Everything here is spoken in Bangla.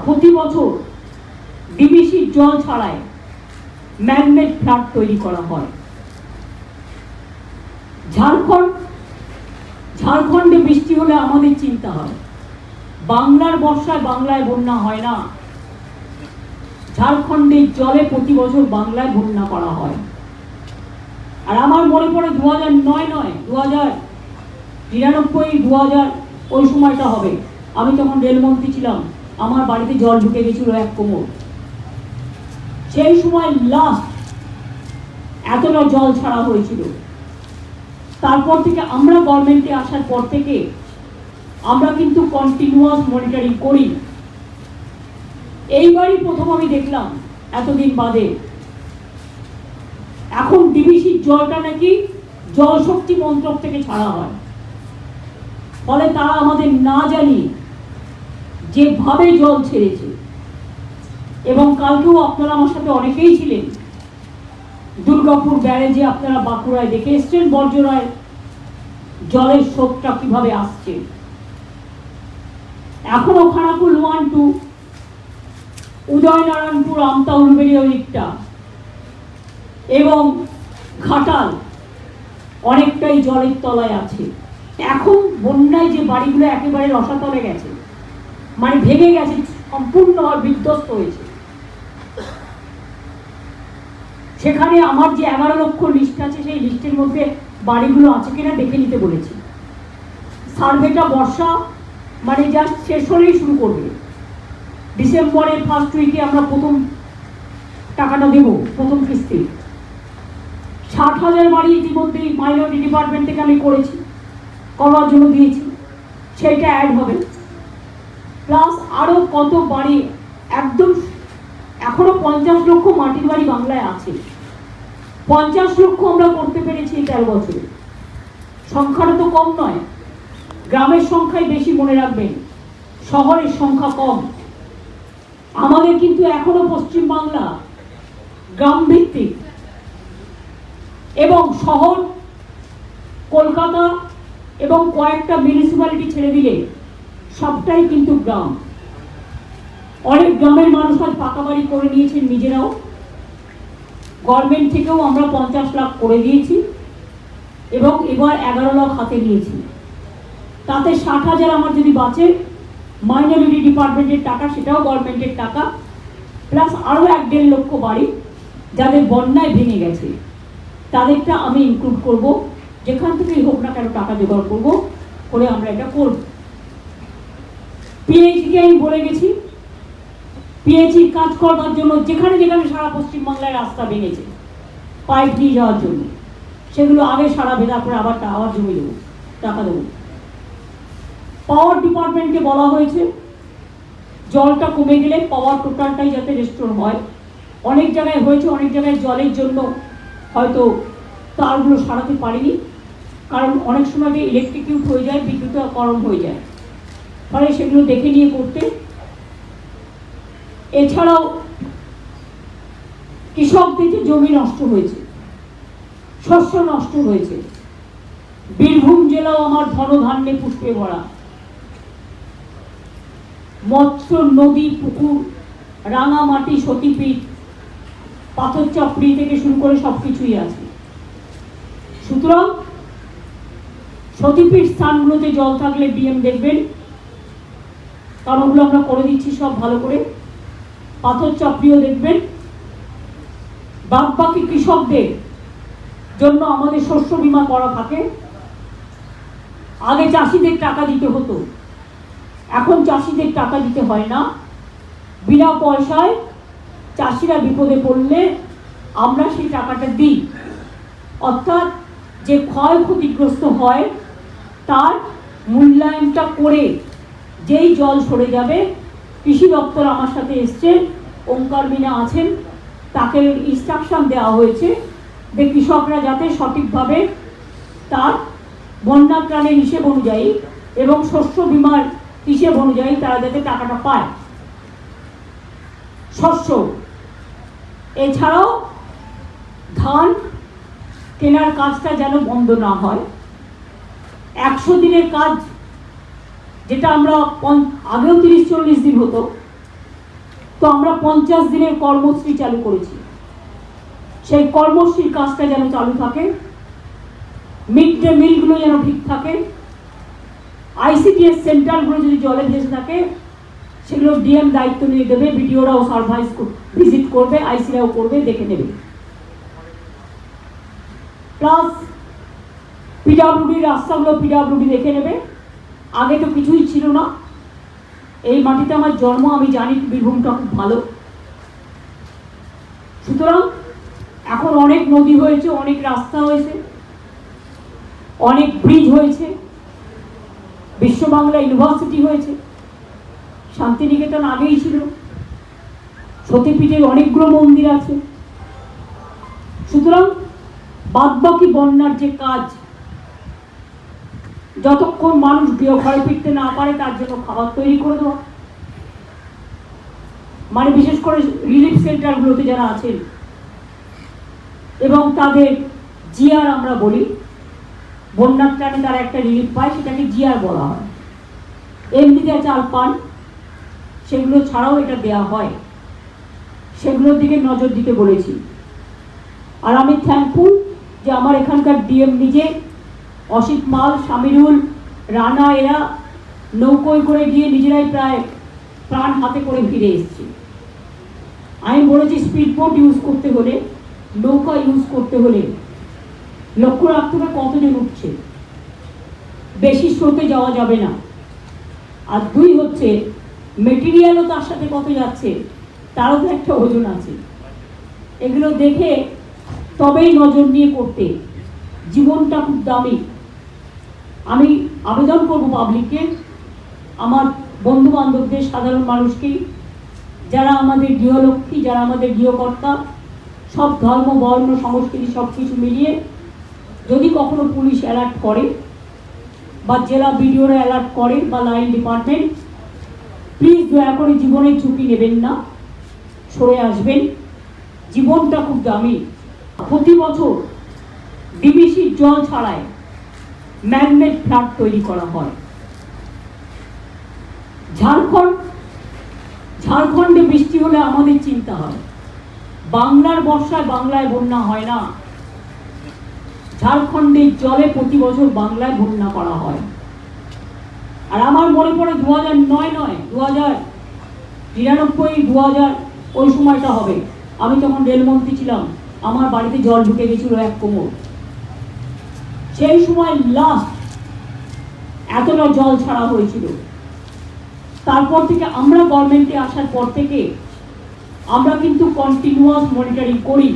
প্রতি বছর ডিবিসির জল ছাড়াই ম্যানমেড ফ্লাড তৈরি করা হয়। ঝাড়খণ্ডে বৃষ্টি হলে আমাদের চিন্তা হয়, বাংলার বর্ষায় বাংলায় বন্যা হয় না, ঝাড়খণ্ডের জলে প্রতি বছর বাংলায় বন্যা করা হয়। আর আমার মনে পড়ে 2009 নয় 2099 2000 ওই সময়টা হবে, আমি তখন রেলমন্ত্রী ছিলাম, আমার বাড়িতে জল ঢুকে গেছিল 1 কোমর। সেই সময় লাস্ট এতটা জল ছাড়া হয়েছিল। তারপর থেকে আমরা গভর্নমেন্টে আসার পর থেকে আমরা কিন্তু কন্টিনিউয়াস মনিটরিং করি। এইবারই প্রথম আমি দেখলাম এতদিন বাদে এখন ডিবিসির জলটা নাকি জল শক্তি মন্ত্রক থেকে ছাড়া হয়। ফলে তারা আমাদের না জানি যেভাবে জল ছেড়েছে, এবং কালকেও আপনারা আমার সাথে অনেকেই ছিলেন দুর্গাপুর ব্যারেজে, আপনারা বাঁকুড়ায় দেখে এসছেন বর্জরায় জলের স্রোতটা কিভাবে আসছে। এখনো খানাকুল 1, 2, উদয়নারায়ণপুর, আমতা, উলবেড়িয়া দিকটা এবং ঘাটাল অনেকটাই জলের তলায় আছে। এখন বন্যায় যে বাড়িগুলো একেবারে রসাতলে গেছে, মানে ভেঙে গেছে, সম্পূর্ণ বিধ্বস্ত হয়েছে, সেখানে আমার যে 11 লক্ষ লিস্ট আছে সেই লিস্টের মধ্যে বাড়িগুলো আছে কিনা দেখে নিতে বলেছি। সার্ভেটা বর্ষা মানে জাস্ট শেষ হলেই শুরু করবে, ডিসেম্বরের ফার্স্ট উইকে আমরা প্রথম টাকাটা দেব, প্রথম কিস্তি। 60,000 বাড়ি ইতিমধ্যেই মাইনরিটি ডিপার্টমেন্ট থেকে আমি করেছি, করবার জন্য দিয়েছি, সেইটা অ্যাড হবে। প্লাস আরও কত বাড়ি একদম, এখনো 50 লক্ষ মাটির বাড়ি বাংলায় আছে। 50 লক্ষ আমরা করতে পেরেছি 13 বছরে। সংখ্যাটা তো কম নয়, গ্রামের সংখ্যাই বেশি, মনে রাখবেন, শহরের সংখ্যা কম। আমাদের কিন্তু এখনো পশ্চিম বাংলা গ্রাম ভিত্তিক, এবং শহর কলকাতা এবং কয়েকটা মিউনিসিপ্যালিটি ছেড়ে দিলে সবটাই কিন্তু গ্রাম। অনেক গ্রামের মানুষ আজ পাকা বাড়ি করে নিয়েছেন নিজেরাও। গভর্নমেন্ট থেকেও আমরা 50 লাখ করে দিয়েছি এবং এবার 11 লাখ হাতে নিয়েছি। তাতে 60,000 আমার যদি বাঁচে, মাইনরিটি ডিপার্টমেন্টের টাকা, সেটাও গভর্নমেন্টের টাকা, প্লাস আরও 1-1.5 লক্ষ বাড়ি যাদের বন্যায় ভেঙে গেছে, তাদেরটা আমি ইনক্লুড করব। যেখান থেকেই হোক না কেন টাকা জোগাড় করবো, করে আমরা এটা করব। পিএইচকে আমি বলে গেছি, পিএইচির কাজ করবার জন্য যেখানে যেখানে সারা পশ্চিমবাংলায় রাস্তা ভেঙেছে পাইপ নিয়ে যাওয়ার জন্য, সেগুলো আগে সারাবে, তারপরে আবার জমি দেবো, টাকা দেবো। পাওয়ার ডিপার্টমেন্টকে বলা হয়েছে জলটা কমে গেলে পাওয়ার টোটালটাই যাতে রেস্টোর হয়। অনেক জায়গায় হয়েছে, অনেক জায়গায় জলের জন্য হয়তো তারগুলো সারাতে পারিনি, কারণ অনেক সময় ইলেকট্রিকিউট হয়ে যায়, বিদ্যুৎকরণ হয়ে যায়, ফলে সেগুলো দেখে নিয়ে করতে। এছাড়াও কৃষকদের যে জমি নষ্ট হয়েছে, শস্য নষ্ট হয়েছে, বীরভূম জেলাও আমার ধনধান্যে পুষ্পে ভরা, মৎস্য, নদী, পুকুর, রাঙামাটি, সতীপীঠ, পাথর চাপড়ি থেকে শুরু করে সবকিছুই আছে। সুতরাং সতীপীঠ স্থানগুলোতে জল থাকলে ডিএম দেখবেন, কারণ ওগুলো আমরা করে দিচ্ছি সব ভালো করে। পাথর চাপড়িও দেখবেন। বাকি কৃষকদের জন্য আমাদের শস্য বীমা করা থাকে। আগে চাষিদের টাকা দিতে হতো, এখন চাষিদের টাকা দিতে হয় না, বিনা পয়সায় চাষিরা বিপদে পড়লে আমরা সেই টাকাটা দিই। অর্থাৎ যে ক্ষয়ক্ষতিগ্রস্ত হয় তার মূল্যায়নটা করে যেই জল সরে যাবে, কৃষি দপ্তর আমার সাথে এসছে, ওঙ্কার মিনা আছেন, তাকে ইনস্ট্রাকশন দেওয়া হয়েছে যে কৃষকরা যাতে সঠিকভাবে তার বন্যা ত্রাণের হিসেব অনুযায়ী এবং শস্য বীমার হিসেব অনুযায়ী তারা যাতে টাকাটা পায়। শস্য এছাড়াও ধান কেনার কাজটা যেন বন্ধ না হয়। 100 দিনের কাজ, যেটা আমরা আগেও 30-40 দিন হতো, তো আমরা 50 দিনের কর্মশ্রী চালু করেছি। সেই কর্মশ্রীর কাজটা যেন চালু থাকে, মিড ডে মিলগুলো যেন ঠিক থাকে, আইসিডিএস সেন্টারগুলো যদি জলে ভেসে থাকে সেগুলো ডিএম দায়িত্ব নিয়ে দেবে, বিডিওরাও সার্ভাইস ভিজিট করবে, আইসিরাও করবে, দেখে নেবে। প্লাস পিডাব্লিউডি রাস্তাগুলো পিডাব্লিউডি দেখে নেবে। আগে তো কিছুই ছিল না, এই মাটিতে আমার জন্ম, আমি জানি বীরভূমটা খুব ভালো। সুতরাং এখন অনেক নদী হয়েছে, অনেক রাস্তা হয়েছে, অনেক ব্রিজ হয়েছে, বিশ্ব বাংলা ইউনিভার্সিটি হয়েছে, শান্তিনিকেতন আগেই ছিল, সতীপীঠের অনেকগুলো মন্দির আছে। সুতরাং বাদবাকি বন্যার যে কাজ, যতক্ষণ মানুষ ঘরে ফিরতে না পারে তার জন্য খাবার তৈরি করে দেওয়া, মানে বিশেষ করে রিলিফ সেন্টারগুলোতে যারা আছেন এবং তাদের জিআর আমরা বলি, বন্যার টানে তারা একটা রিলিফ পায়, সেটাকে জিআর বলা হয়। এমনিতে চাল পান, সেগুলো ছাড়াও এটা দেয়া হয়, সেগুলোর দিকে নজর দিতে বলেছি। আর আমি থ্যাঙ্কফুল যে আমার এখানকার ডিএম নিজে, অসিত মাল, সামিরুল, রানা, এরা নৌকোয় করে গিয়ে নিজেরাই প্রায় প্রাণ হাতে করে ফিরে এসেছে। আমি বলেছি স্পিড বোট ইউজ করতে হলে, নৌকা ইউজ করতে হলে লক্ষ্য রাখতে হবে কতজন উঠছে, বেশি স্রোতে যাওয়া যাবে না। আর দুই হচ্ছে মেটেরিয়ালও তার সাথে কত যাচ্ছে, তারও তো একটা ওজন আছে। এগুলো দেখে তবেই নজর নিয়ে করতে, জীবনটা খুব দামি। আমি আবেদন করব পাবলিককে, আমার বন্ধু বান্ধবদের, সাধারণ মানুষকেই, যারা আমাদের গৃহলক্ষ্মী, যারা আমাদের গৃহকর্তা, সব ধর্ম, বর্ণ, সংস্কৃতি সব কিছু মিলিয়ে যদি কখনো পুলিশ অ্যালার্ট করে বা জেলা বিডিওরা অ্যালার্ট করে বা লাইন ডিপার্টমেন্ট, প্লিজ দয়া করে জীবনের ঝুঁকি নেবেন না, সরে আসবেন। জীবনটা খুব দামি। প্রতি বছর ডিবিসির জল ছাড়ায় ম্যানমেড ফ্লাড তৈরি করা হয়। ঝাড়খণ্ডে বৃষ্টি হলে আমাদের চিন্তা হয়, বাংলার বর্ষায় বাংলায় বন্যা হয় না, ঝাড়খণ্ডের জলে প্রতি বছর বাংলায় বন্যা করা হয়। আর আমার মনে পড়ে 2009 নয়, 2099, 2000 ওই সময়টা হবে, আমি তখন রেলমন্ত্রী ছিলাম, আমার বাড়িতে জল ঢুকে গেছিল 1 কোমর। সেই সময় লাস্ট এতটা জল ছাড়া হয়েছিল। তারপর থেকে আমরা গভর্নমেন্টে আসার পর থেকে আমরা কিন্তু কন্টিনিউয়াস মনিটরিং করি।